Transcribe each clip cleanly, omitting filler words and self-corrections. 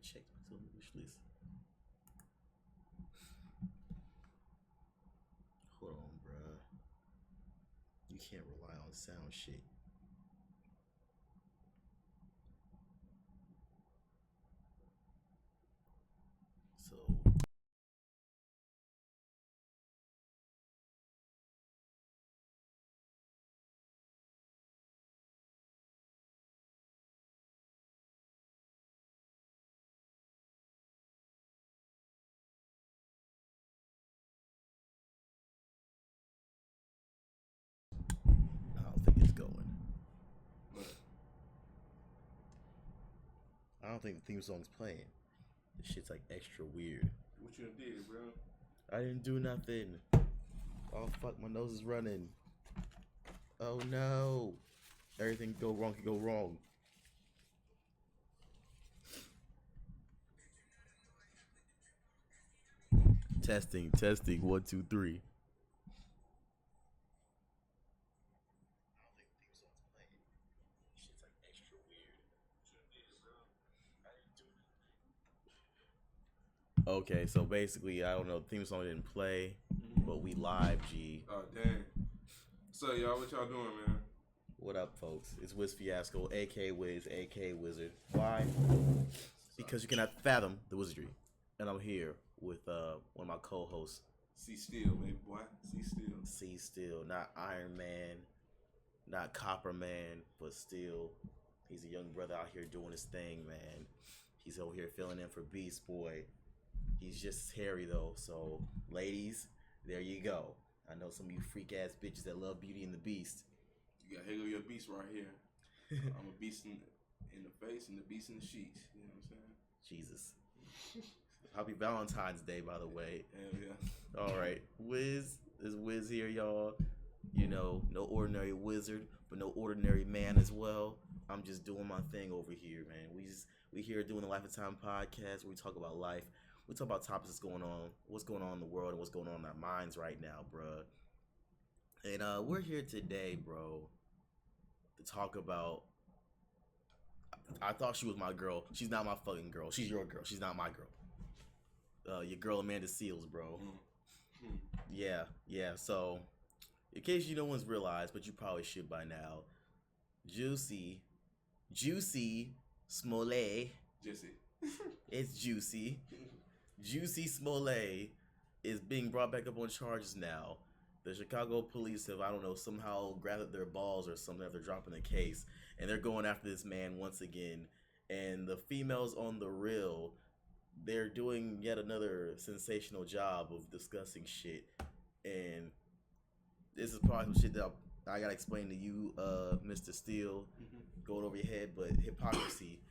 check my wish list. Hold on, bruh. You can't rely on sound shit. So I don't think it's going. I don't think the theme song's playing. This shit's like extra weird. What you did, bro? I didn't do nothing. Oh fuck, my nose is running. Oh no. Everything can go wrong. Testing, testing, 1, 2, 3. Okay, so basically, I don't know, the theme song didn't play, but we live, G. Oh, dang. So, y'all, what y'all doing, man? What up, folks? It's Wiz Fiasco, aka Wiz, aka Wizard. Why? Because you cannot fathom the wizardry. And I'm here with one of my co-hosts. C Steel, baby boy. C Steel. C Steel, not Iron Man, not Copper Man, but still, he's a young brother out here doing his thing, man. He's over here filling in for Beast Boy. He's just hairy though, so ladies, there you go. I know some of you freak ass bitches that love Beauty and the Beast. You got here go your beast right here. I'm a beast in the face and the beast in the sheets. You know what I'm saying? Jesus. Happy Valentine's Day, by the way. Hell yeah. All right, Wiz is Wiz here, y'all. You know, no ordinary wizard, but no ordinary man as well. I'm just doing my thing over here, man. We here doing the Life of Time podcast where we talk about life. We talk about topics that's going on, what's going on in the world, and what's going on in our minds right now, bruh. And we're here today, bro, to talk about. I thought she was my girl. She's not my fucking girl. She's your girl. She's not my girl. Your girl Amanda Seals, bro. Yeah. So, in case you no one's realized, but you probably should by now, Juicy Smollett. Jesse. It's Juicy. Juicy Smollett is being brought back up on charges now. The Chicago police have, I don't know, somehow grabbed their balls or something after dropping the case, and they're going after this man once again. And the females on the real, they're doing yet another sensational job of discussing shit. And this is probably some shit that I gotta explain to you, Mr. Steele, going over your head, but hypocrisy.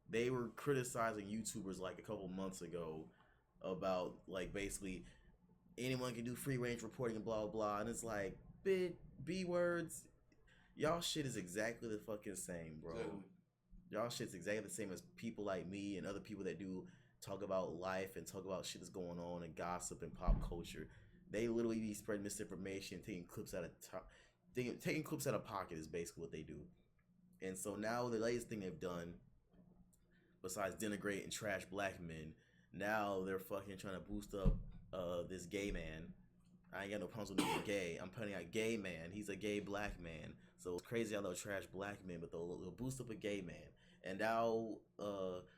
They were criticizing YouTubers like a couple months ago about like basically anyone can do free range reporting and blah blah, and it's like B words. Y'all shit is exactly the fucking same, bro. Y'all shit's exactly the same as people like me and other people that do talk about life and talk about shit that's going on and gossip and pop culture. They literally be spreading misinformation, taking clips out of taking clips out of pocket is basically what they do. And so now the latest thing they've done, besides denigrate and trash black men, now they're fucking trying to boost up this gay man. I ain't got no problems with being gay. I'm putting out gay man. He's a gay black man. So it's crazy how they'll trash black men, but they'll boost up a gay man. And now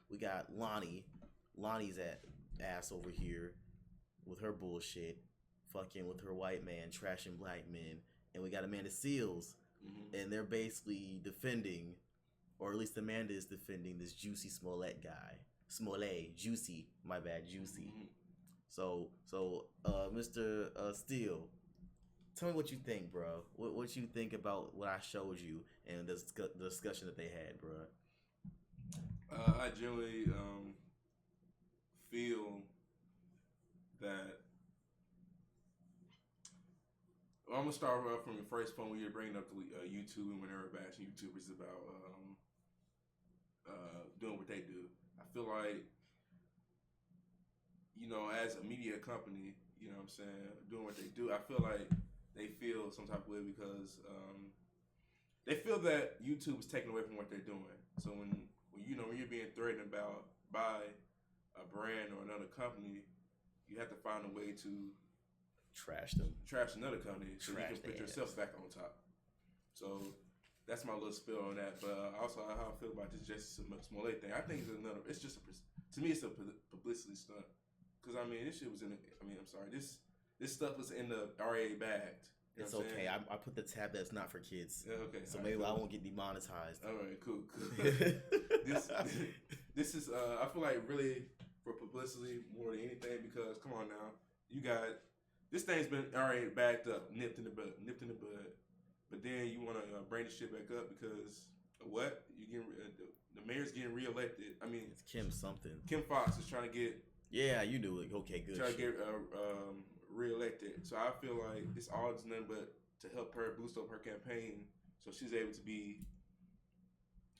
we got Lonnie's ass over here with her bullshit, fucking with her white man, trashing black men. And we got Amanda Seals, and they're basically defending, or at least Amanda is defending this Juicy Smollett guy. Smollett, Juicy, my bad, Juicy. So, Mr. Steele, tell me what you think, bro. What you think about what I showed you and the discussion that they had, bro? I generally feel that. Well, I'm gonna start off from the first point when you're bringing up the YouTube and when they're bashing YouTubers about doing what they do. I feel like, you know, as a media company, you know what I'm saying, doing what they do, I feel like they feel some type of way because they feel that YouTube is taking away from what they're doing. So when you're being threatened about by a brand or another company, you have to find a way to trash them, trash another company, so trash you can put yourself back on top. So that's my little spill on that. But also how I feel about this Jussie Smollett thing. I think it's another. It's just to me, it's a publicity stunt. Because I mean, this shit was in. I'm sorry. This stuff was in the RA bagged. It's okay. I put the tab that's not for kids. Yeah, okay. So maybe I won't get demonetized. All right, cool. This is I feel like really for publicity more than anything, because come on now, you got this thing's been already backed up, nipped in the bud, but then you want to bring the shit back up because what you getting the mayor's getting reelected. I mean, it's Kim something. Kim Fox is trying to get. Yeah, you do it. Okay, good. Trying to get reelected. So I feel like it's all just nothing but to help her boost up her campaign, so she's able to be,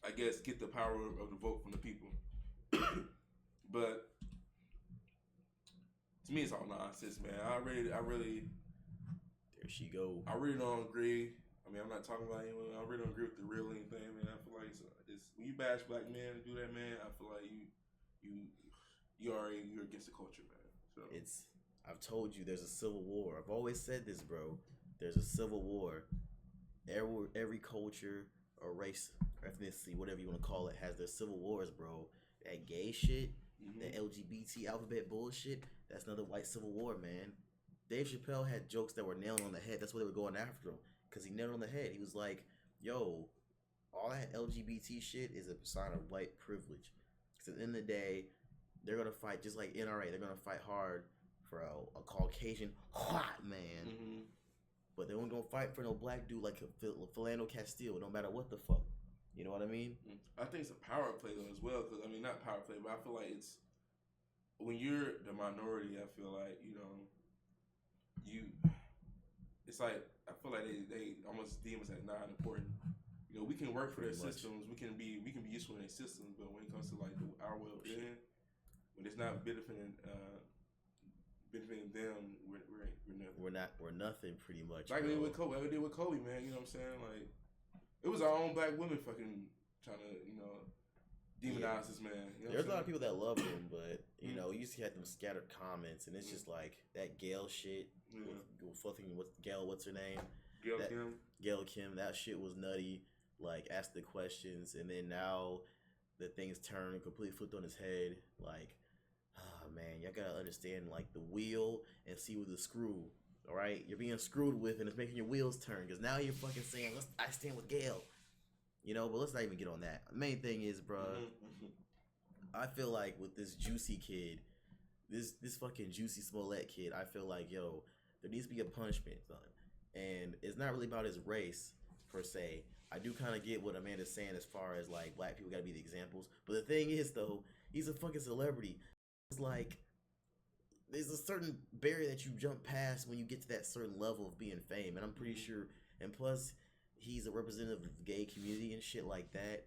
I guess, get the power of the vote from the people. But to me, it's all nonsense, man. I really. There she go. I really don't agree. I mean, I'm not talking about anyone. I really don't agree with the real anything, man. I feel like it's when you bash black men and do that, man. I feel like you're against the culture, man. So I've told you there's a civil war. I've always said this, bro. There's a civil war. Every culture or race or ethnicity, whatever you want to call it, has their civil wars, bro. That gay shit, that LGBT alphabet bullshit, that's another white civil war, man. Dave Chappelle had jokes that were nailed on the head. That's why they were going after him, because he nailed on the head. He was like, yo, all that LGBT shit is a sign of white privilege. Because at the end of the day, they're going to fight, just like NRA, they're going to fight hard for a Caucasian hot man. Mm-hmm. But they weren't going to fight for no black dude like Philando Castile, no matter what the fuck. You know what I mean? I think it's a power play, though, as well. Because, I mean, not power play, but I feel like it's, when you're the minority, I feel like, it's like, I feel like they almost deem us as not important. We can work for their systems. We can be useful in their systems, but when it comes to like our well-being, when it's not benefiting them, we're nothing. We're nothing, pretty much. Like we did with Kobe, man. You know what I'm saying? Like, it was our own black women fucking trying to, demonize this man. There's a lot of people that love him, but you used to have them scattered comments, and it's just like that Gail shit. What's her name? Gail Kim. That shit was nutty. Like, ask the questions, and then now the things turn and completely flipped on his head. Like, man, y'all gotta understand, like, the wheel and see with the screw. All right, you're being screwed with, and it's making your wheels turn. Because now you're fucking saying, I stand with Gail. But let's not even get on that. The main thing is, bro, I feel like with this Juicy kid, this fucking Juicy Smollett kid, I feel like, yo, there needs to be a punishment on him. And it's not really about his race, per se. I do kind of get what Amanda's saying as far as, like, black people gotta be the examples. But the thing is, though, he's a fucking celebrity. It's like, there's a certain barrier that you jump past when you get to that certain level of being fame. And I'm pretty sure, and plus, he's a representative of the gay community and shit like that.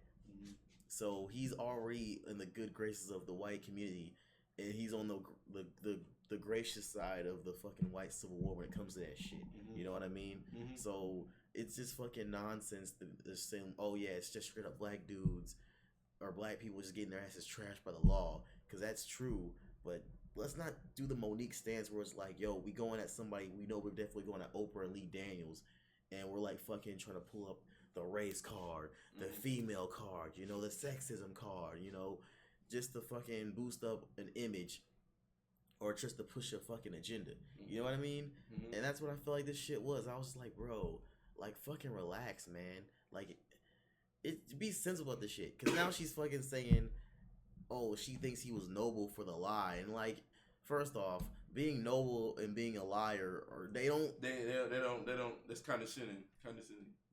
So he's already in the good graces of the white community, and he's on the gracious side of the fucking white civil war when it comes to that shit. You know what I mean? So it's just fucking nonsense to assume, oh yeah, it's just straight up black dudes or black people just getting their asses trashed by the law, because that's true. But let's not do the Monique stance where it's like, yo, we going at somebody, we know we're definitely going at Oprah and Lee Daniels, and we're like fucking trying to pull up the race card, the female card, the sexism card, just to fucking boost up an image or just to push a fucking agenda. You know what I mean? And that's what I feel like this shit was. I was just like, bro, like, fucking relax, man. Like, it be sensible about this shit. Because now she's fucking saying, oh, she thinks he was noble for the lie. And, like, first off, being noble and being a liar, or they don't, that's condescending.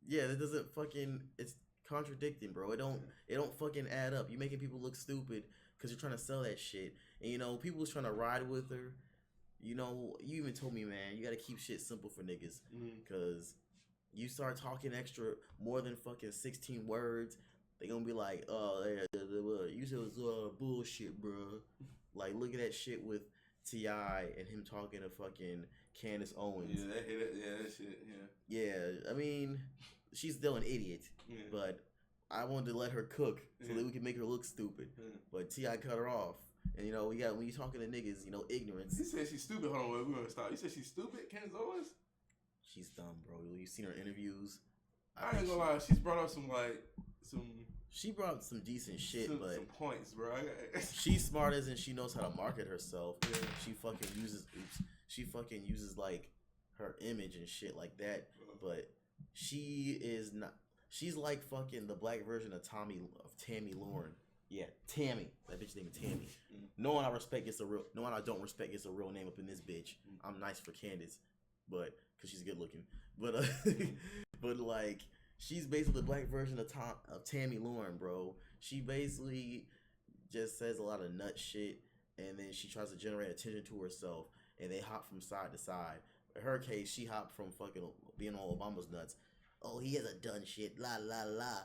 Yeah, that doesn't fucking, it's contradicting, bro. It don't fucking add up. You're making people look stupid because you're trying to sell that shit. And, people was trying to ride with her. You even told me, man, you got to keep shit simple for niggas. Because you start talking more than fucking 16 words, they gonna be like, oh, you said it was bullshit, bro. Like, look at that shit with T.I. and him talking to fucking Candace Owens. Yeah, that shit, Yeah, I mean, she's still an idiot, but I wanted to let her cook so that we could make her look stupid. But T.I. cut her off. And we got when you talking to niggas, ignorance. You said she's stupid. Hold on, wait, we're gonna stop. You said she's stupid, Candace Owens? She's dumb, bro. You seen her interviews? I ain't gonna lie. She's brought up some. She brought up some decent shit, but some points, bro. she's smart as in she knows how to market herself. Yeah. She fucking uses like her image and shit like that. But she is not. She's like fucking the black version of Tammy Lauren. Yeah, Tammy. That bitch named Tammy. No one I don't respect gets a real name up in this bitch. I'm nice for Candace, but because she's good looking. But but like she's basically the black version of Tammy Lauren, bro. She basically just says a lot of nut shit, and then she tries to generate attention to herself, and they hop from side to side. In her case, she hopped from fucking being on Obama's nuts. Oh, he hasn't done shit. La la la.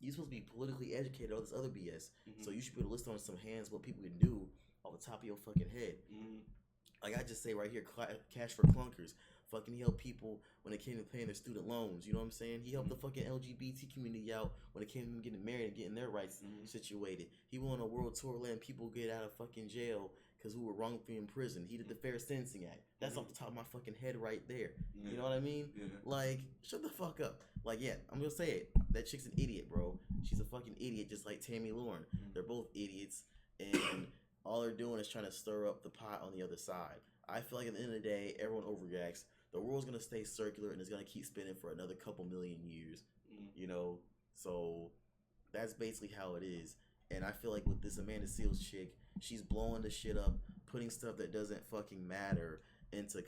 You're supposed to be politically educated, all this other BS. So you should be able to list on some hands what people can do off the top of your fucking head. Like I just say right here, Cash for Clunkers. Fucking he helped people when it came to paying their student loans. You know what I'm saying? He helped the fucking LGBT community out when it came to getting married and getting their rights situated. He went on a world tour letting people get out of fucking jail because who were wrongfully imprisoned. He did the Fair Sentencing Act. That's off the top of my fucking head right there. You know what I mean? Yeah. Like, shut the fuck up. Like, yeah, I'm gonna say it. That chick's an idiot, bro. She's a fucking idiot, just like Tammy Lauren. They're both idiots, and all they're doing is trying to stir up the pot on the other side. I feel like at the end of the day, everyone overreacts. The world's gonna stay circular, and it's gonna keep spinning for another couple million years. So that's basically how it is. And I feel like with this Amanda Seales chick, she's blowing the shit up, putting stuff that doesn't fucking matter into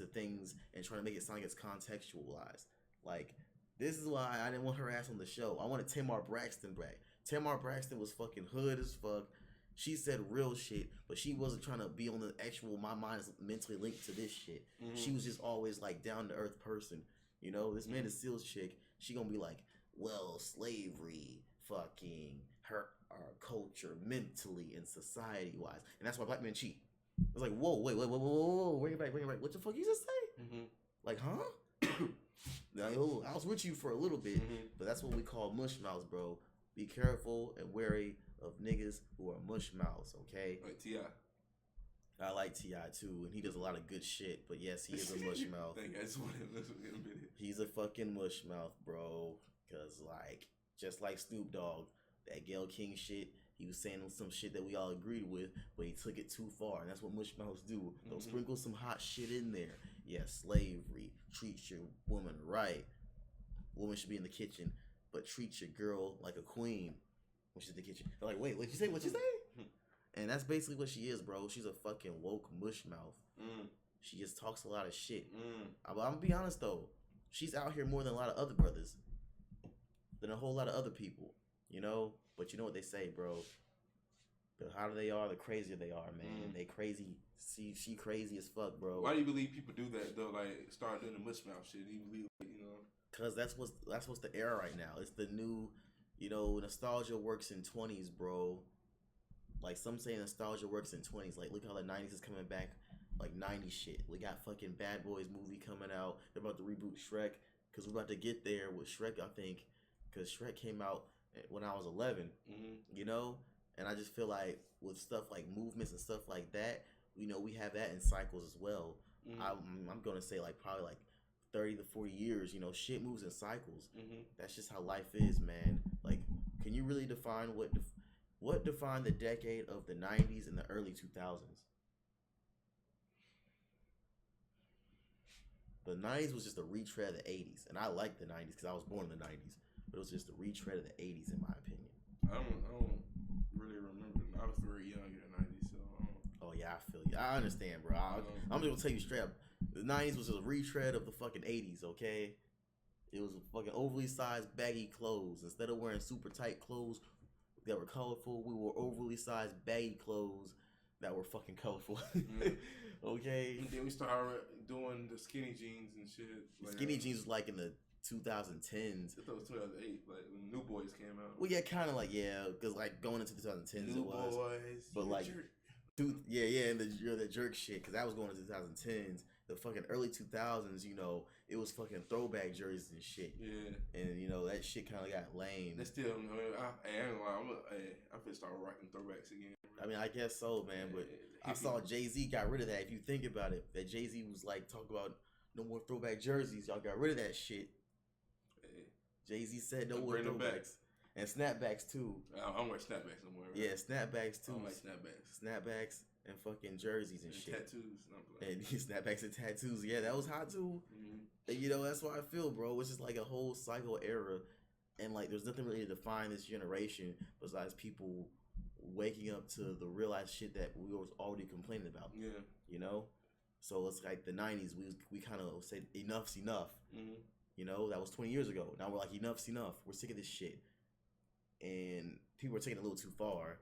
things and trying to make it sound like it's contextualized. Like, this is why I didn't want her ass on the show. I wanted Tamar Braxton back. Tamar Braxton was fucking hood as fuck. She said real shit, but she wasn't trying to be on the actual, my mind is mentally linked to this shit. She was just always like down to earth person. This Amanda Seales chick, she gonna be like, well, slavery fucking hurt our culture mentally and society wise. And that's why black men cheat. It's like, whoa, wait, bring it back. What the fuck you just say? Like, huh? Now, I was with you for a little bit, but that's what we call mush mouths, bro. Be careful and wary of niggas who are mush mouths, okay? Like T.I. I like T.I. too, and he does a lot of good shit, but yes, he is a mush mouth. I just want to listen to him. He's a fucking mush mouth, bro. Because, like, just like Snoop Dogg, that Gayle King shit, he was saying some shit that we all agreed with, but he took it too far, and that's what mush mouths do. They'll sprinkle some hot shit in there. Yes, slavery, treat your woman right. Woman should be in the kitchen, but treat your girl like a queen when she's in the kitchen. They're like, wait, what'd you say? And that's basically what she is, bro. She's a fucking woke mush mouth. She just talks a lot of shit. I'm gonna be honest though, she's out here more than a lot of other brothers, than a whole lot of other people, But you know what they say, bro. The hotter they are, the crazier they are, man. They crazy. She crazy as fuck, bro. Why do you believe people do that though? Like start doing the mush mouth shit. Do you believe, Cause that's what's the era right now. It's the new, nostalgia works in 20s, bro. Like some say nostalgia works in 20s. Like look how the 90s is coming back, like 90s shit. We got fucking Bad Boys movie coming out. They're about to reboot Shrek, cause we're about to get there with Shrek, I think, cause Shrek came out when I was 11. And I just feel like with stuff like movements and stuff like that, we have that in cycles as well. I'm gonna say like probably like 30 to 40 years, shit moves in cycles. That's just how life is, man. Like, can you really define what defined the decade of the 90s and the early 2000s? The 90s was just a retread of the 80s, and I like the 90s because I was born in the 90s, but it was just a retread of the 80s in my opinion. I don't really remember. I was very young in the 90s, so I don't. Oh yeah, I feel you. I understand, bro. I'm just gonna tell you straight up. The 90s was a retread of the fucking 80s, okay? It was fucking overly sized, baggy clothes. Instead of wearing super tight clothes that were colorful, we wore overly sized, baggy clothes that were fucking colorful. Okay? And then we started doing the skinny jeans and shit. Like, skinny jeans was like in the 2010s. I thought it was 2008, like when New Boys came out. Well, yeah, kind of like, yeah, because like going into 2010s New it was. Boys. But like, and the jerk shit, because that was going into 2010s. the fucking early 2000s, you know, it was fucking throwback jerseys and shit. Yeah. And, you know, that shit kind of got lame. They still, I ain't gonna lie, I'm finna start rocking throwbacks again. I mean, I guess so, man, but I saw Jay-Z got rid of that. If you think about it, that Jay-Z was like, talk about no more throwback jerseys. Y'all got rid of that shit. Hey. Jay-Z said no more throwbacks. And snapbacks, too. I don't wear snapbacks no more. Right? Yeah, snapbacks, too. I don't like snapbacks. Snapbacks and fucking jerseys and shit. Tattoos. And snapbacks and tattoos. Yeah, that was hot, too. Mm-hmm. And, you know, that's what I feel, bro. It's just like a whole cycle era. And, like, there's nothing really to define this generation besides people waking up to the realized shit that we was already complaining about. Yeah. You know? So it's like the 90s, we kind of said enough's enough. Mm-hmm. You know, that was 20 years ago. Now we're like, enough's enough. We're sick of this shit. And people are taking it a little too far.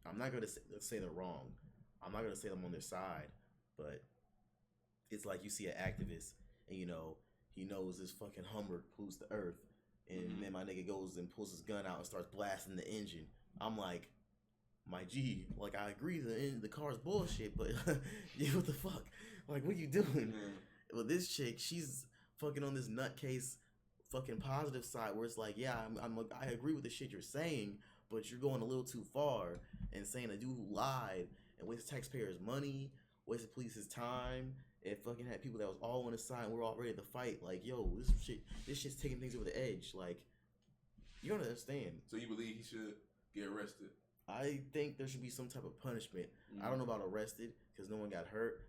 I'm not going to say they're wrong. I'm not going to say I'm on their side. But it's like you see an activist and, you know, he knows this fucking Hummer pollutes the earth. And then my nigga goes and pulls his gun out and starts blasting the engine. I'm like, my G, like, I agree the car's bullshit, but yeah, what the fuck? Like, what you doing? Well, this chick, she's fucking on this nutcase fucking positive side where it's like, yeah, I agree with the shit you're saying, but you're going a little too far and saying a dude who lied and wasted taxpayers' money, wasted police's time, and fucking had people that was all on his side and we're all ready to fight. Like, yo, this shit's taking things over the edge. Like, you don't understand. So you believe he should get arrested? I think there should be some type of punishment. I don't know about arrested because no one got hurt.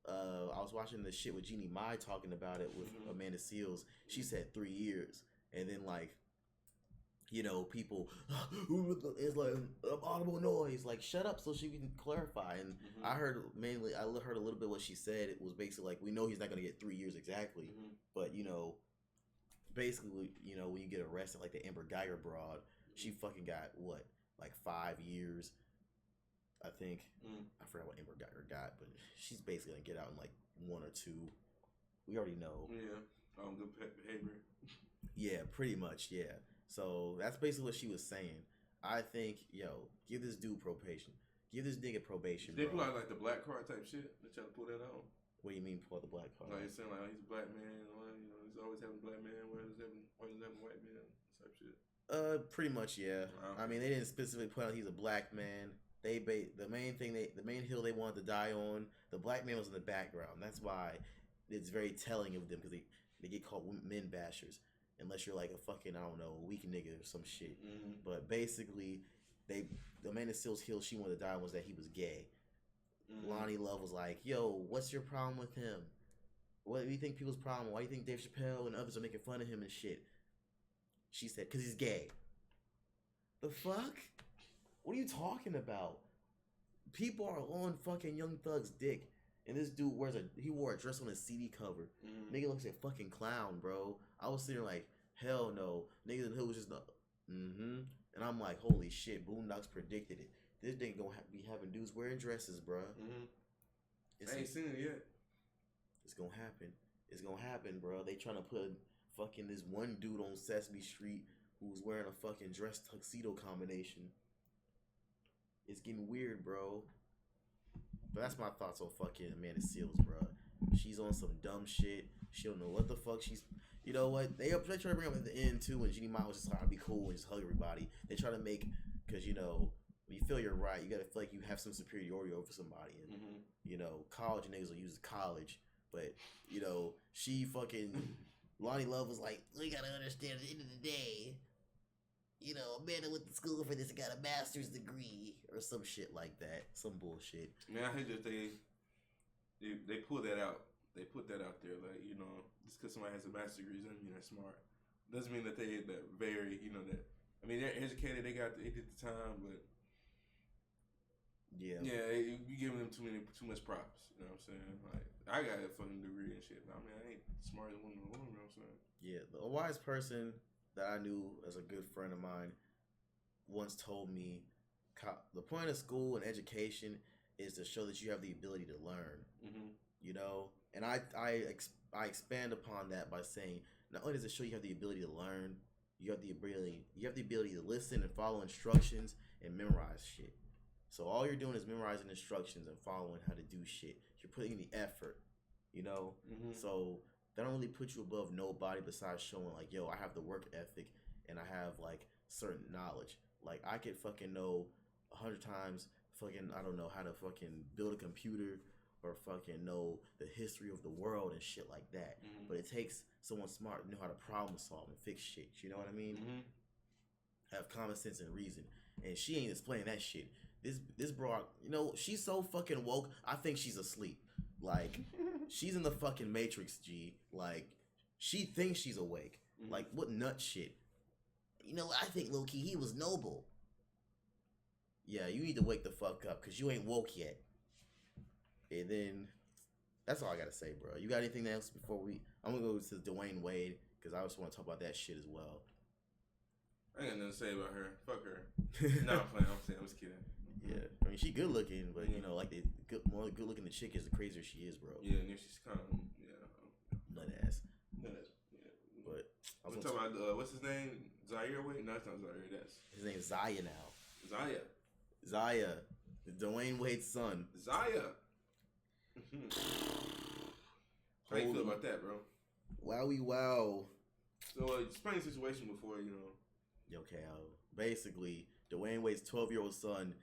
I was watching the shit with Jeannie Mai talking about it with Amanda Seales. She said 3 years. And then, like, you know, people, it's like audible noise. Like, shut up so she can clarify. And I heard a little bit what she said. It was basically like, we know he's not going to get 3 years exactly. But, you know, basically, you know, when you get arrested, like the Amber Geiger broad, she fucking got, what, like 5 years, I think. I forgot what Amber Geiger got, but she's basically going to get out in like 1 or 2. We already know. Yeah. Good behavior. Yeah, pretty much, yeah. So that's basically what she was saying. I think, yo, give this dude probation. Give this nigga probation, They bro. pull out like the black card type shit. They try to pull that out. What do you mean pull out the black card? Like you're saying like, oh, he's a black man. You know, he's always having a black man. Why does having white man type shit? Pretty much, yeah. Wow. I mean, they didn't specifically point out he's a black man. The main hill they wanted to die on, the black man was in the background. That's why it's very telling of them because they get called men bashers. Unless you're like a fucking, I don't know, weak nigga or some shit. But basically, the Amanda Seales hill she wanted to die on was that he was gay. Lonnie Love was like, yo, what's your problem with him? What do you think people's problem? Why do you think Dave Chappelle and others are making fun of him and shit? She said, because he's gay. The fuck? What are you talking about? People are on fucking Young Thug's dick. And this dude he wore a dress on a CD cover. Nigga looks like a fucking clown, bro. I was sitting there like, hell no. Nigga in the hood was just And I'm like, holy shit, Boondocks predicted it. This nigga gonna be having dudes wearing dresses, bro. I ain't seen it yet. It's gonna happen. It's gonna happen, bro. They trying to put fucking this one dude on Sesame Street who's wearing a fucking dress tuxedo combination. It's getting weird, bro. But that's my thoughts on fucking Amanda Seales, bro. She's on some dumb shit. She don't know what the fuck she's... You know what? They try to bring up at the end, too, when Jeannie Mai was just trying to be cool and just hug everybody. They try to make... Because, you know, when you feel you're right, you got to feel like you have some superiority over somebody. And, you know, college niggas will use college. But, you know, she fucking... Lonnie Love was like, we got to understand at the end of the day... You know, Amanda went to school for this and got a master's degree or some shit like that. Some bullshit. Man, I hate that they pull that out. They put that out there, like, you know, just because somebody has a master's degree doesn't mean they're smart. Doesn't mean that they're very, you know, that. I mean, they're educated. They did the time, but yeah, you giving them too much props. You know what I'm saying? Like, I got a fucking degree and shit. But I mean, I ain't smart as one of them. You know what I'm saying? Yeah, a wise person that I knew as a good friend of mine once told me the point of school and education is to show that you have the ability to learn. You know, and I expand upon that by saying not only does it show you have the ability to learn, you have the ability to listen and follow instructions and memorize shit. So all you're doing is memorizing instructions and following how to do shit. You're putting in the effort. you know. So that don't really put you above nobody besides showing like, yo, I have the work ethic and I have like certain knowledge. Like I could fucking know 100 times fucking I don't know how to fucking build a computer or fucking know the history of the world and shit like that. But it takes someone smart to know how to problem solve and fix shit. You know what I mean? Have common sense and reason. And she ain't displaying that shit. This broad, you know, she's so fucking woke. I think she's asleep. Like, she's in the fucking Matrix, G. Like, she thinks she's awake. Like, what nut shit? You know, I think low key he was noble. Yeah, you need to wake the fuck up because you ain't woke yet. And then that's all I gotta say, bro. You got anything else before we? I'm gonna go to Dwayne Wade because I just want to talk about that shit as well. I ain't got nothing to say about her. Fuck her. No, I'm playing. I'm just kidding. Yeah, I mean she good looking, but you know, like the more good looking the chick is, the crazier she is, bro. Yeah, and she's kind of nut ass. Yeah. But I'm talking about what's his name? Zaire? Wait, no, it's not Zaire. That's his name's Zaya now. Zaya, Dwayne Wade's son. Zaya. How you feel about that, bro? Wowie wow. So explain the situation before you know. Okay, basically, Dwayne Wade's 12-year-old son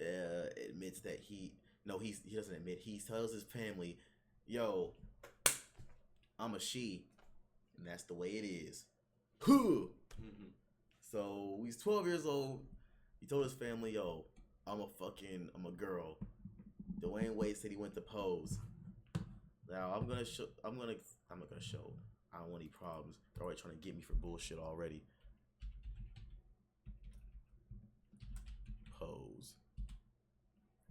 admits that he doesn't admit. He tells his family, "Yo, I'm a she, and that's the way it is." So he's 12 years old. He told his family, "Yo, I'm a girl." Dwayne Wade said he went to pose. Now I'm not gonna show. I don't want any problems. They're already trying to get me for bullshit already. Pose.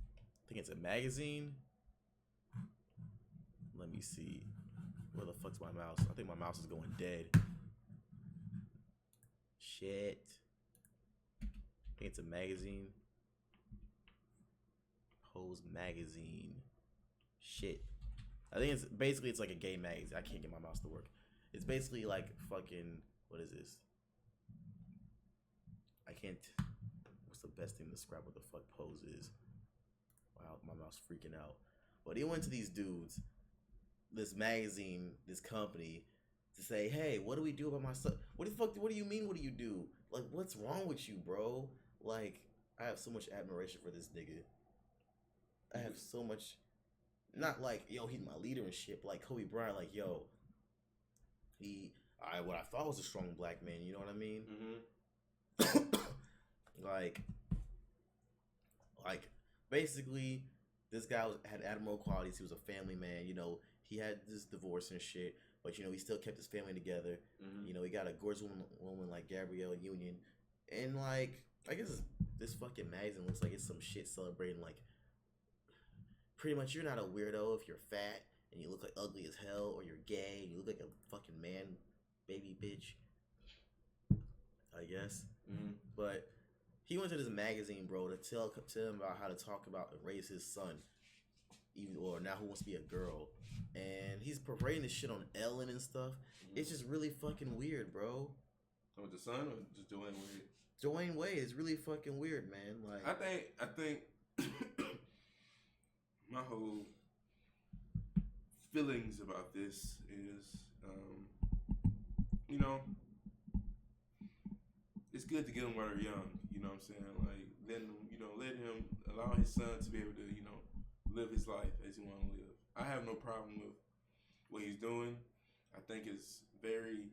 I think it's a magazine. Let me see. Where the fuck's my mouse? I think my mouse is going dead. Shit. I think it's a magazine. Pose magazine. Shit. I think it's like a gay magazine. I can't get my mouse to work. It's basically like fucking, what is this? I can't. What's the best thing to describe what the fuck Pose is? Wow, my mouse freaking out. But he went to these dudes, this magazine, this company, to say, hey, what do we do about my son? What do you mean, what do you do? Like, what's wrong with you, bro? Like, I have so much admiration for this nigga. I have so much, not like, yo, he's my leader and shit, but like Kobe Bryant, like, yo, what I thought was a strong black man, you know what I mean? like, basically, this guy had admirable qualities. He was a family man, you know, he had this divorce and shit, but, you know, he still kept his family together. You know, he got a gorgeous woman like Gabrielle Union, and, like, I guess this fucking magazine looks like it's some shit celebrating, like, pretty much you're not a weirdo if you're fat and you look like ugly as hell, or you're gay and you look like a fucking man, baby bitch, I guess. But he went to this magazine, bro, to tell him about how to talk about and raise his son, or now who wants to be a girl. And he's parading this shit on Ellen and stuff. It's just really fucking weird, bro. With the son or just Dwayne Wade? Dwayne Wade is really fucking weird, man. Like, I think my whole feelings about this is, you know, it's good to get him while they're young. You know what I'm saying? Like, let him allow his son to be able to, you know, live his life as he want to live. I have no problem with what he's doing. I think it's very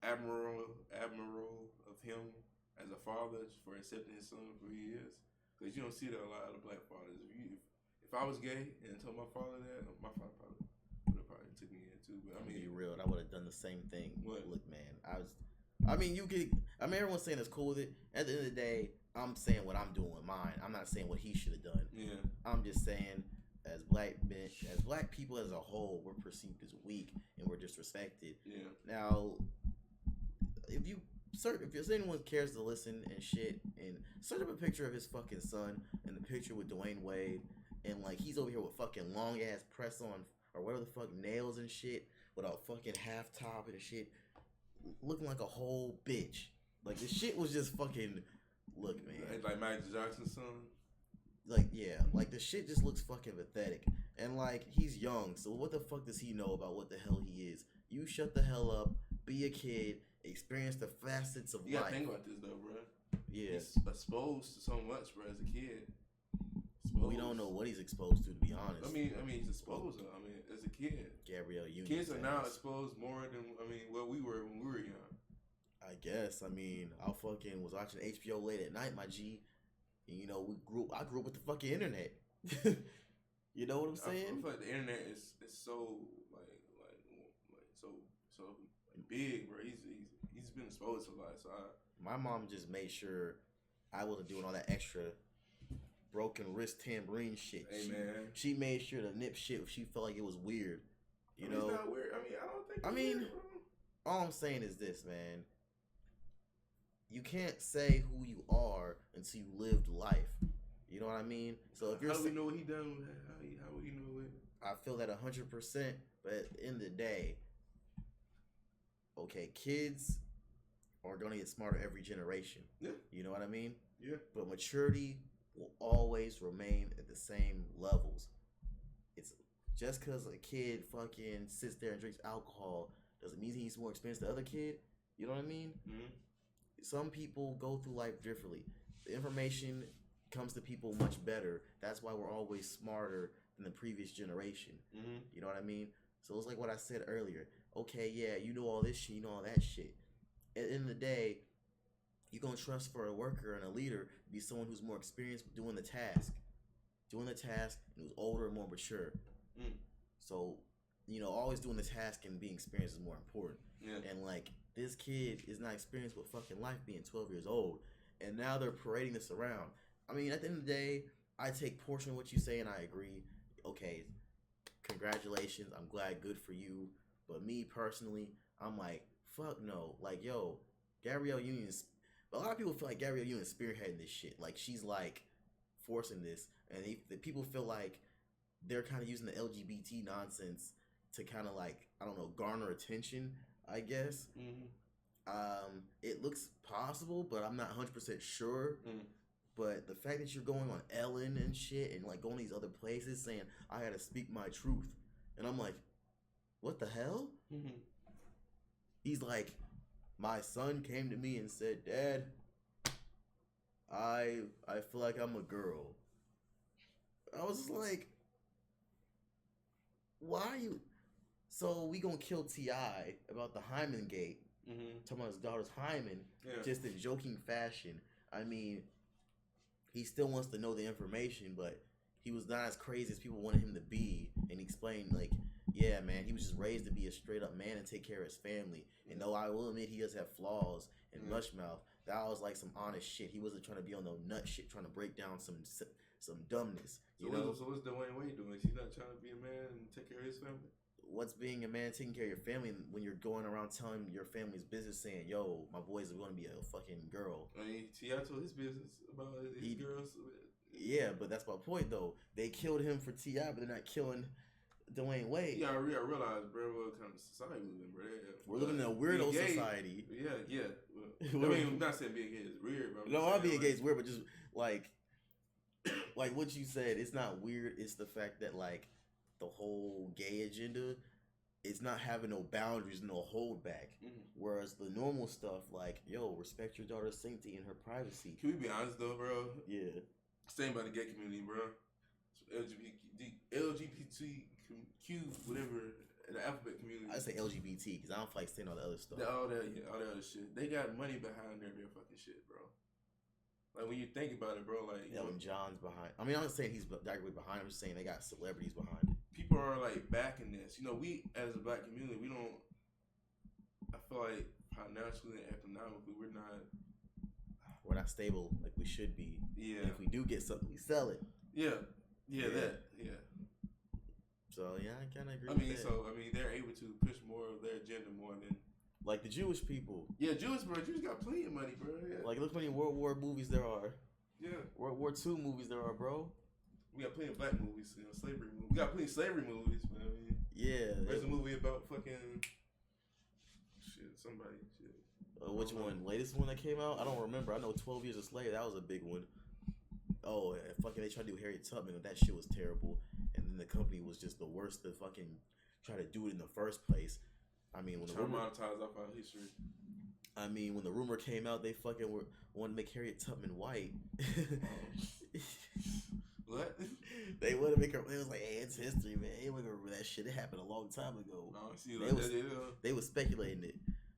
admirable of him as a father for accepting his son for who he is. Because you don't see that a lot of black fathers. If I was gay and told my father that, my father would have probably took me in too. But I mean, be real, I would have done the same thing. What? Look, man, everyone's saying it's cool with it. At the end of the day, I'm saying what I'm doing with mine. I'm not saying what he should have done. Yeah. I'm just saying, as black people as a whole, we're perceived as weak and we're disrespected. Yeah. Now, if anyone cares to listen and shit, and search up a picture of his fucking son and the picture with Dwayne Wade, and like he's over here with fucking long ass press on or whatever the fuck, nails and shit, with a fucking half top and shit, looking like a whole bitch. Like the shit was just fucking. Look, man. Like Michael Jackson's son. Like, yeah, like the shit just looks fucking pathetic. And like he's young, so what the fuck does he know about what the hell he is? You shut the hell up, be a kid, experience the facets of You life. gotta think about this though, bro. Yeah. He's exposed to so much, bro, as a kid. We don't know what he's exposed to be honest. I mean, he's exposed. I mean, as a kid, Gabrielle Union. Kids are now exposed more than what we were when we were young. I guess. I mean, I fucking was watching HBO late at night, my G. And, you know, I grew up with the fucking internet. You know what I'm saying? I feel like the internet is so so big, bro. He's been exposed to a lot. So my mom just made sure I wasn't doing all that extra broken wrist tambourine shit. Hey, man. She made sure to nip shit if she felt like it was weird. You know? It's not weird. I mean, I don't think it's weird, bro. All I'm saying is this, man. You can't say who you are until you lived life. You know what I mean? So if you're how do we know what he done? How would he know it? I feel that 100%, but at the end of the day, okay, kids are gonna get smarter every generation. Yeah. You know what I mean? Yeah. But maturity will always remain at the same levels. It's just because a kid fucking sits there and drinks alcohol doesn't mean he's more experienced than the other kid. You know what I mean? Mm-hmm. Some people go through life differently. The information comes to people much better. That's why we're always smarter than the previous generation. Mm-hmm. You know what I mean? So it's like what I said earlier. Okay, yeah, you know all this shit, you know all that shit. At the end of the day, you're going to trust for a worker and a leader to be someone who's more experienced doing the task. And who's older and more mature. Mm. So, you know, always doing the task and being experienced is more important. Yeah. And like, this kid is not experienced with fucking life being 12 years old. And now they're parading this around. I mean, at the end of the day, I take portion of what you say and I agree. Okay, congratulations. I'm glad, good for you. But me personally, I'm like, fuck no. Like, yo, Gabrielle Union's... A lot of people feel like Gabrielle Union is spearheading this shit. Like, she's like forcing this. And the people feel like they're kind of using the LGBT nonsense to kind of like, I don't know, garner attention, I guess. Mm-hmm. It looks possible, but I'm not 100% sure. Mm. But the fact that you're going on Ellen and shit and like going to these other places saying, I gotta speak my truth. And I'm like, what the hell? Mm-hmm. He's like, my son came to me and said, Dad, I feel like I'm a girl. I was just like, why are you... So we gonna kill T.I. about the Hyman Gate. Mm-hmm. Talking about his daughter's hymen, Yeah. just in joking fashion. I mean, he still wants to know the information, but he was not as crazy as people wanted him to be. And he explained, like, yeah, man, he was just raised to be a straight up man and take care of his family. And though I will admit he does have flaws and mushmouth, that was like some honest shit. He wasn't trying to be on no nut shit, trying to break down some dumbness. So what's Dwayne Wade doing? Is he not trying to be a man and take care of his family? What's being a man taking care of your family when you're going around telling your family's business saying, yo, my boys are going to be a fucking girl? I mean, T.I. told his business about his girls. Yeah, but that's my point, though. They killed him for T.I., but they're not killing Dwayne Wade. Yeah, I realize, bro, what kind of society we live in, bro. We're living in a weirdo society. Yeah. Well, I mean, I'm not saying being gay is weird, bro. No, I'm being gay is weird, but just like what you said, it's not weird. It's the fact that like the whole gay agenda is not having no boundaries, no holdback. Mm-hmm. Whereas the normal stuff, like, yo, respect your daughter's sanctity and her privacy. Can we be honest though, bro? Yeah. Staying by the gay community, bro. LGBTQ, whatever, the alphabet community. I say LGBT because I don't feel like saying all the other stuff. All that other shit. They got money behind their fucking shit, bro. Like when you think about it, bro, like Elton John's behind. I mean, I'm not saying he's directly behind. I'm just saying they got celebrities behind it. People are like backing this. You know, we as a black community, we don't. I feel like financially and economically, we're not stable like we should be. Yeah. And if we do get something, we sell it. Yeah. So yeah, I kind of agree. I mean, they're able to push more of their agenda more than like the Jewish people. Yeah, Jews got plenty of money, bro. Yeah. Like look how many World War movies there are. Yeah. World War II movies there are, bro. We got plenty of black movies, slavery movies. We got plenty of slavery movies, but I mean, yeah. There's a movie about fucking somebody. Which one? Latest one that came out? I don't remember. I know 12 Years a Slave. That was a big one. Oh, fucking they tried to do Harriet Tubman, and that shit was terrible. And then the company was just the worst to fucking try to do it in the first place. I mean, when the rumor monetize off our history. I mean, when the rumor came out, they fucking wanted to make Harriet Tubman white. What? They want to make her. It was like, hey, it's history, man. They wouldn't remember that shit. It happened a long time ago. No, see, they was speculating it,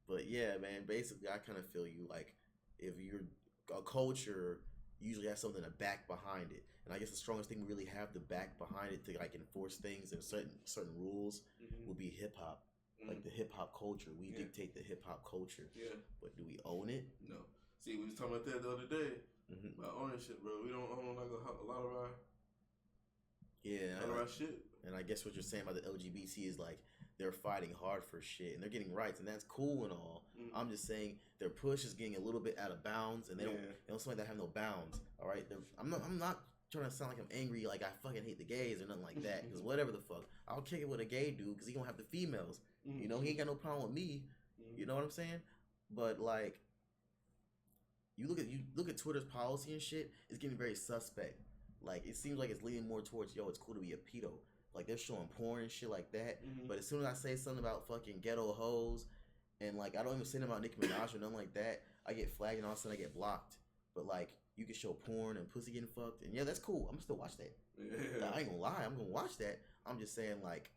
but yeah, man. Basically, I kind of feel you. Like, if you're a culture, usually has something to back behind it, and I guess the strongest thing we really have to back behind it to like enforce things and certain rules would be hip hop. Like the hip hop culture, we dictate the hip hop culture. Yeah, but do we own it? No. See, we was talking about that the other day. About ownership, bro. We don't own like a lot of our. Yeah, a lot of our shit. And I guess what you're saying about the LGBT is like they're fighting hard for shit and they're getting rights, and that's cool and all. I'm just saying their push is getting a little bit out of bounds, and they don't seem like they have no bounds. All right, I'm not trying to sound like I'm angry, like I fucking hate the gays or nothing like that. Because whatever the fuck, I'll kick it with a gay dude because he gonna have the females. You know, he ain't got no problem with me. You know what I'm saying? But like, you look at Twitter's policy and shit. It's getting very suspect. Like, it seems like it's leaning more towards, yo, it's cool to be a pedo. Like, they're showing porn and shit like that. But as soon as I say something about fucking ghetto hoes, and like I don't even say anything about Nicki Minaj or nothing like that, I get flagged and all of a sudden I get blocked. But like, you can show porn and pussy getting fucked, and yeah, that's cool. I'm still watch that. Yeah. I ain't gonna lie, I'm gonna watch that. I'm just saying, like,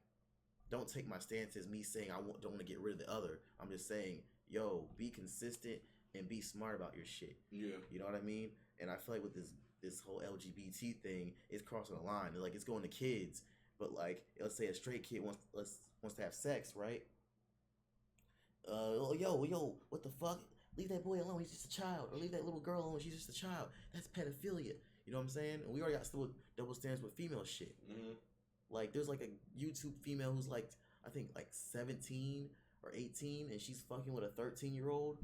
don't take my stance as me saying don't want to get rid of the other. I'm just saying, yo, be consistent and be smart about your shit. Yeah. You know what I mean? And I feel like with this whole LGBT thing, it's crossing the line. Like, it's going to kids, but like, let's say a straight kid wants to have sex, right? Yo, what the fuck? Leave that boy alone. He's just a child. Or leave that little girl alone. She's just a child. That's pedophilia. You know what I'm saying? And we already got still double standards with female shit. Like, there's like a YouTube female who's like, I think like 17 or 18, and she's fucking with a 13-year-old.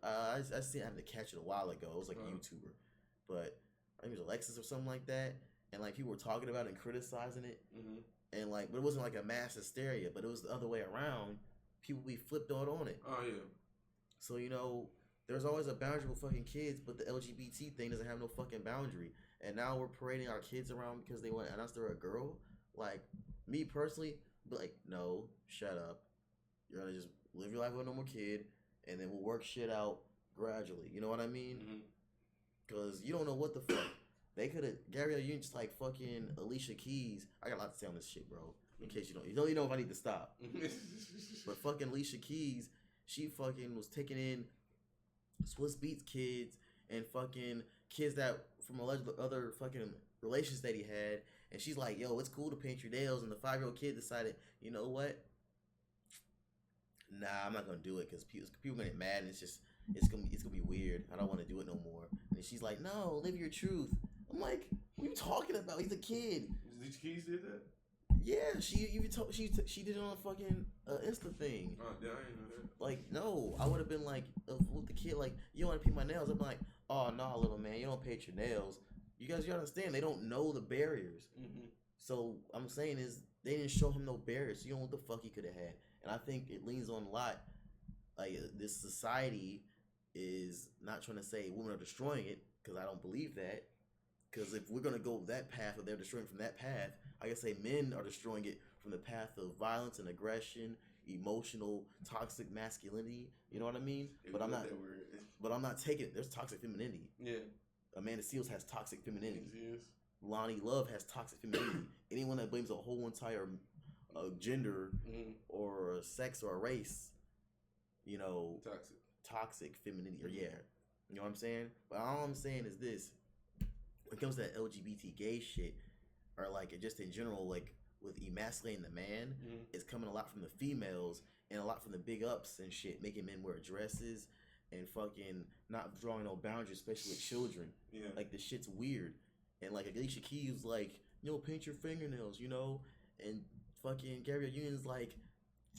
I seen, I had to catch it a while ago. It was like a YouTuber, but I think it was Alexis or something like that. And like, people were talking about it and criticizing it, and like, but it wasn't like a mass hysteria, but it was the other way around. People be flipped out on it. Oh yeah. So, you know, there's always a boundary with fucking kids, but the LGBT thing doesn't have no fucking boundary. And now we're parading our kids around because they want to announce they're a girl. Like, me personally, be like, no, shut up. You're gonna just live your life with a normal kid, and then we'll work shit out gradually. You know what I mean? Because you don't know what the fuck. They could have, Gabrielle Union, just like fucking Alicia Keys. I got a lot to say on this shit, bro. In case you don't know if I need to stop. But fucking Alicia Keys, she fucking was taking in Swiss Beats kids and fucking kids that from alleged other fucking relations that he had, and she's like, yo, it's cool to paint your nails, and the 5-year-old kid decided, you know what, nah, I'm not gonna do it because people gonna get mad, and it's gonna be weird. I don't want to do it no more. And she's like, no, live your truth. I'm like, what are you talking about? He's a kid. Did Keys did that? Yeah, she did it on a fucking Insta thing. Oh, yeah, I didn't know that. Like, no, I would have been like, with the kid, like, you want to paint my nails? I'm like, oh, no, little man, you don't paint your nails. You guys, you understand, they don't know the barriers. So I'm saying is, they didn't show him no barriers, so you don't know what the fuck he could have had. And I think it leans on a lot, like, this society is not trying to say women are destroying it, because I don't believe that. Because if we're going to go that path, or they're destroying from that path, I guess say men are destroying it from the path of violence and aggression, emotional, toxic masculinity. You know what I mean? But I'm not taking it. There's toxic femininity. Yeah. Amanda Seales has toxic femininity. Yes. Lonnie Love has toxic femininity. Anyone that blames a whole entire gender or a sex or a race, you know, toxic femininity. Or yeah, you know what I'm saying? But all I'm saying is this. When it comes to that LGBT gay shit, or like just in general, like with emasculating the man, it's coming a lot from the females and a lot from the big ups and shit, making men wear dresses and fucking not drawing no boundaries, especially with children. Yeah. Like, the shit's weird. And like Alicia Keys, like, you know, paint your fingernails, you know, and fucking Gabrielle Union's like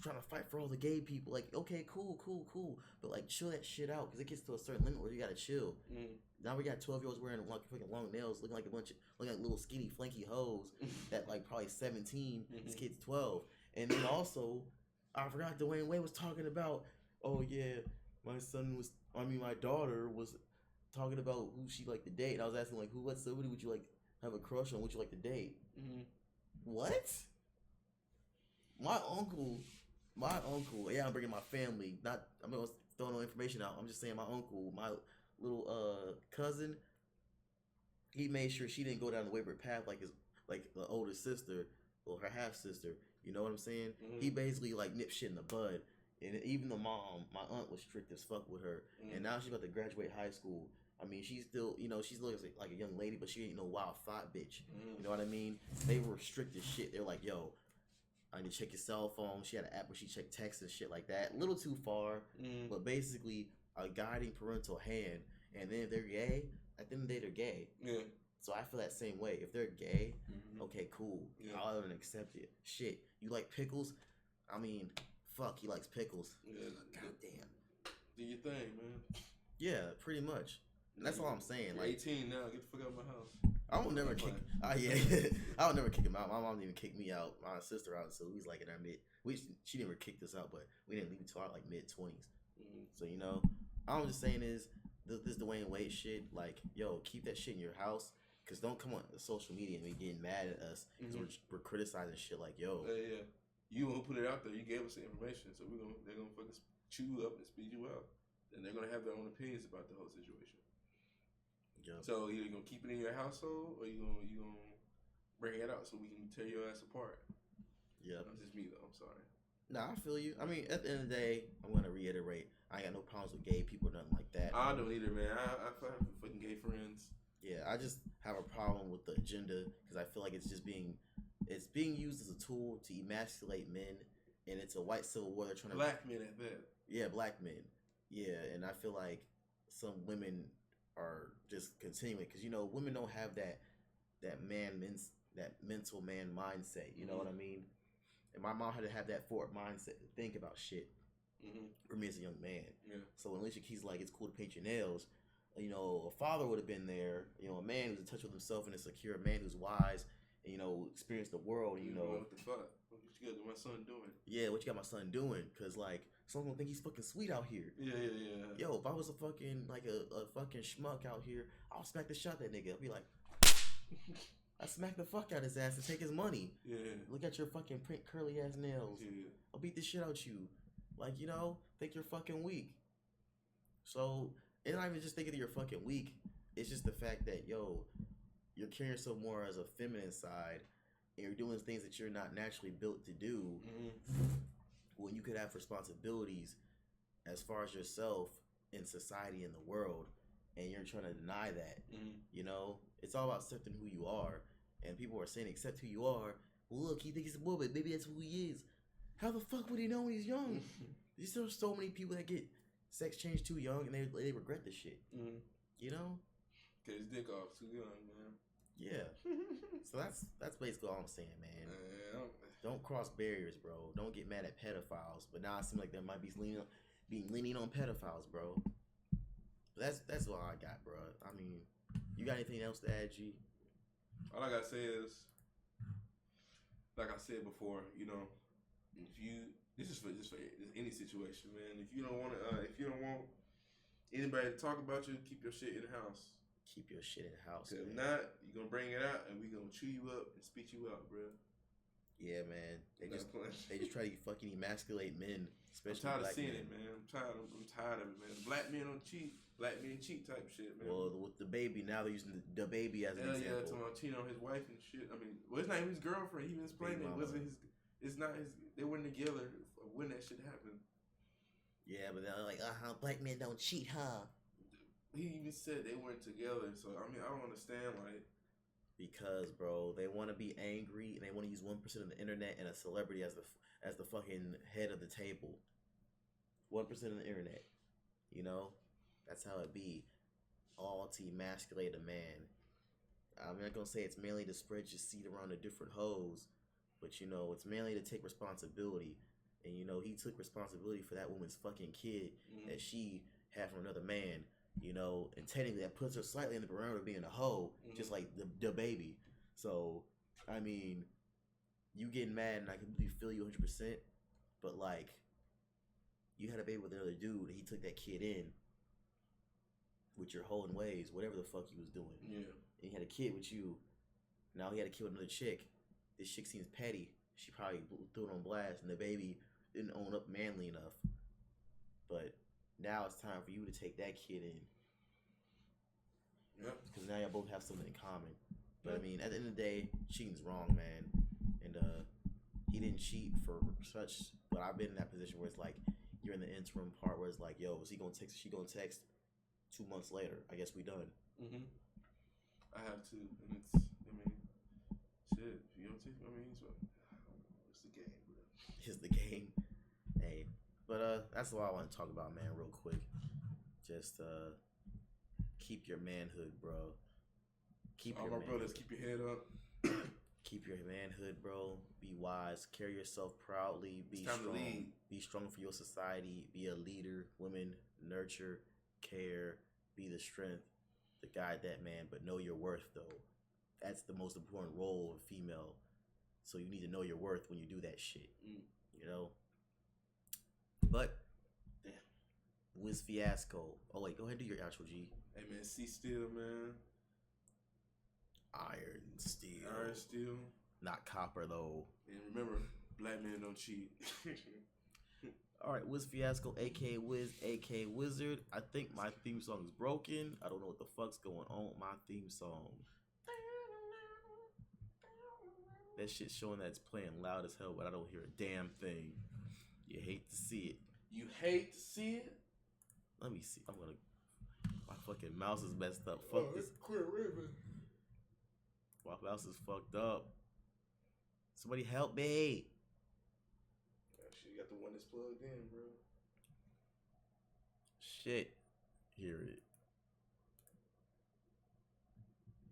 trying to fight for all the gay people. Like, okay, cool, but like, chill that shit out, because it gets to a certain limit where you gotta chill. Now we got 12-year-olds wearing like fucking long nails, looking like little skinny flanky hoes that like probably 17. This kid's 12. And then also, I forgot Dwayne Wade was talking about, oh yeah, my daughter was talking about who she liked to date. And I was asking like, what celebrity would you like have a crush on? Would you like to date? What? My uncle. Yeah, I'm bringing my family. I'm not throwing no information out. I'm just saying my uncle, my little cousin. He made sure she didn't go down the wayward path like the older sister or her half sister. You know what I'm saying? Mm-hmm. He basically like nipped shit in the bud. And even the mom, my aunt was strict as fuck with her. Mm-hmm. And now she's about to graduate high school. I mean, she's still, she's looking like a young lady, but she ain't no wild thought bitch. Mm-hmm. You know what I mean? They were strict as shit. They're like, yo, I need to check your cell phone. She had an app where she checked texts and shit like that. A little too far, but basically a guiding parental hand. And then if they're gay, at the end of the day, they're gay. Yeah. So I feel that same way. If they're gay, okay, cool. Yeah. I'll even accept it. Shit, you like pickles? I mean, fuck, he likes pickles. Yeah. God damn. Do your thing, man. Yeah, pretty much. And that's all I'm saying. You're like 18 now. Get the fuck out of my house. I will never kick. I would never kick him out. My mom didn't even kick me out. My sister out, so we was like in our she never kicked us out, but we didn't leave until our like mid-20s. So all I'm just saying is this Dwayne Wade shit. Like, yo, keep that shit in your house. Cause don't come on social media and be getting mad at us because we're criticizing shit like, yo. Yeah. You who put it out there, you gave us the information, so they're gonna fucking chew you up and speed you out, and they're gonna have their own opinions about the whole situation. Yep. So either you gonna keep it in your household or you gonna bring it out so we can tear your ass apart. Yeah, that's just me though. I'm sorry. Nah, I feel you. I mean, at the end of the day, I'm gonna reiterate, I ain't got no problems with gay people or nothing like that. I don't either, man. I have fucking gay friends. Yeah, I just have a problem with the agenda because I feel like it's being used as a tool to emasculate men, and it's a white civil war. They're trying to black men at that. Yeah, black men. Yeah, and I feel like some women are just continuing because women don't have that mental man mindset. You know what I mean? And my mom had to have that forward mindset to think about shit. For me as a young man. Yeah. So when Alicia Keys like, it's cool to paint your nails. A father would have been there. A man who's in touch with himself and is secure, a man who's wise, and experienced the world. What the fuck? What you got my son doing? Yeah, what you got my son doing? Cause like someone gonna think he's fucking sweet out here. Yeah. Yo, if I was a fucking like a fucking schmuck out here, I'll smack the shit out that nigga. I'll be like, I smack the fuck out his ass and take his money. Yeah. Look at your fucking print curly ass nails. Yeah. I'll beat the shit out you. Like think you're fucking weak. So. It's not even just thinking that you're fucking weak. It's just the fact that, you're carrying yourself more as a feminine side, and you're doing things that you're not naturally built to do when you could have responsibilities as far as yourself in society and the world, and you're trying to deny that. It's all about accepting who you are, and people are saying accept who you are. Well, look, he thinks he's a boy, but maybe that's who he is. How the fuck would he know when he's young? There's still so many people that get sex change too young and they regret this shit. Get his dick off too young, man. Yeah. So that's basically all I'm saying, man. Don't cross barriers, bro. Don't get mad at pedophiles. But now it seems like there might be leaning on pedophiles, bro. But that's all I got, bro. I mean, you got anything else to add, G? All I gotta say is, like I said before, if you. This is for any situation, man. If you don't want anybody to talk about you, keep your shit in the house. Keep your shit in the house. If not, you're gonna bring it out, and we gonna chew you up and spit you out, bro. Yeah, man. They just try to fucking emasculate men, especially I'm tired black of seeing men. it, man. I'm tired of it, man. Black men don't cheat. Black men cheat type shit, man. Well, with the baby, now they're using the baby as an example. Yeah, talking about cheating on his wife and shit. I mean, it's not even his girlfriend. He even explained it wasn't his. It's not his. They weren't together when that shit happened. Yeah, but they're like, black men don't cheat, huh? He even said they weren't together. So I mean, I don't understand, like. Because, bro, they want to be angry and they want to use 1% of the internet and a celebrity as the fucking head of the table. 1% of the internet, that's how it be. All to emasculate a man. I'm not gonna say it's mainly to spread your seed around the different hoes. But, it's mainly to take responsibility. And, he took responsibility for that woman's fucking kid that she had from another man, and technically that puts her slightly in the barometer of being a hoe, just like the baby. So, I mean, you getting mad and I completely feel you 100%, but, like, you had a baby with another dude and he took that kid in with your hoeing ways, whatever the fuck he was doing. Yeah. And he had a kid with you. Now he had a kid with another chick. this chick seems petty. She probably threw it on blast, and the baby didn't own up manly enough. But now it's time for you to take that kid in. Yep. Because now y'all both have something in common. But I mean, at the end of the day, cheating's wrong, man. And he didn't cheat for such. But I've been in that position where it's like you're in the interim part where it's like, yo, is he gonna text? Is she gonna text? 2 months later, I guess we done. Mm-hmm. I have to, and it's. I mean, shit. If you don't take, I mean, it's the game, bro. It's the game. Hey, but that's all I want to talk about, man. Real quick, just keep your manhood, bro. Keep all your my brothers, keep your head up. Keep your manhood, bro. Be wise. Carry yourself proudly. Be It's time to strong. lead. Be strong for your society. Be a leader. Women, nurture, care. Be the strength to guide that man. But know your worth, though. That's the most important role of a female. So you need to know your worth when you do that shit. You know? But, damn. Wiz Fiasco. Oh, wait. Go ahead and do your actual G. Hey, man, C Steel, man. Iron steel. Iron Steel. Not copper, though. And remember, black men don't cheat. All right, Wiz Fiasco, aka Wiz, aka Wizard. I think my theme song is broken. I don't know what the fuck's going on with my theme song. That shit showing that it's playing loud as hell, but I don't hear a damn thing. You hate to see it. You hate to see it? Let me see. I'm gonna. My fucking mouse is messed up. Fuck this. Quit ripping. My mouse is fucked up. Somebody help me. Shit, you got the one that's plugged in, bro. Shit. Hear it.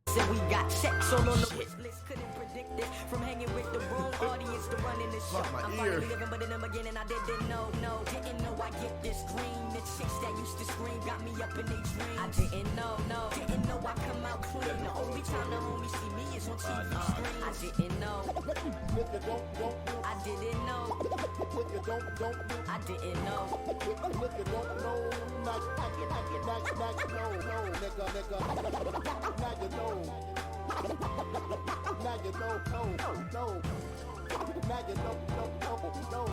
Said we got checks all on the wish list, couldn't predict it. From hanging with the wrong audience to running the show. Fuck my I'm ear. finally living, but in the beginning I didn't know. Didn't know I get this green. The chicks that used to scream got me up in their dreams. I didn't know, didn't know I come out clean. The only time the homies see me is on TV screen. I didn't know. I didn't know. I didn't know. Now you know.